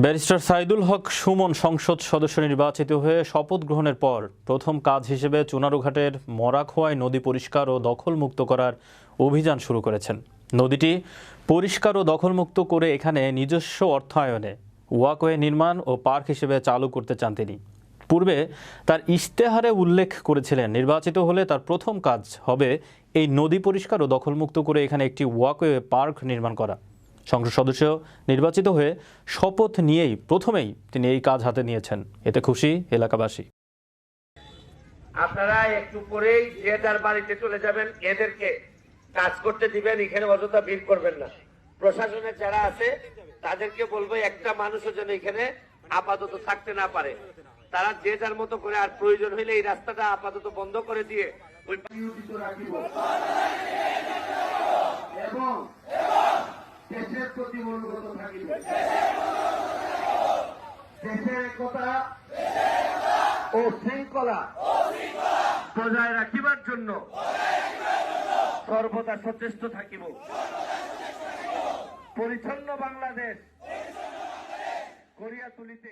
Barrister Saidul হক সুমন সংসদ সদস্য নির্বাচিত হয়ে শপথ গ্রহণের পর প্রথম কাজ হিসেবে চুনারুঘাটের মরাখোয়ায় নদী পরিষ্কার ও দখলমুক্ত করার অভিযান শুরু করেছেন। নদীটি পরিষ্কার ও দখলমুক্ত করে এখানে নিজস্ব অর্থায়নে ওয়াকওয়ে নির্মাণ ও পার্ক হিসেবে চালু করতে চান তিনি। পূর্বে তার ইশতেহারে উল্লেখ করেছিলেন, নির্বাচিত হলে তার প্রথম কাজ হবে এই নদী পরিষ্কার ও দখলমুক্ত করে এখানে একটি ওয়াকওয়ে পার্ক নির্মাণ করা। সংসদ সদস্য নির্বাচিত হয়ে শপথ নিয়েই প্রথমেই তিনি এই কাজ হাতে নিয়েছেন। এতে খুশি এলাকাবাসী। আপনারা একটু পরেই যে যার বাড়িতে চলে যাবেন, এদেরকে কাজ করতে দিবেন, এখানে অযথা ভিড় করবেন না। প্রশাসনের যারা আছে তাদেরকে বলবো একটা মানুষও যেন এখানে আপাতত থাকতে না পারে। তারা যে যার মতো করে, আর প্রয়োজন হইলে এই রাস্তাটা আপাতত বন্ধ করে দিয়ে ওই এবং দেশের প্রতি অনুগত থাকিব। দেশের একতা ও শৃঙ্খলা বজায় রাখিবার জন্য সর্বদা সচেষ্ট থাকিব। পরিচ্ছন্ন বাংলাদেশ গড়িয়া তুলিতে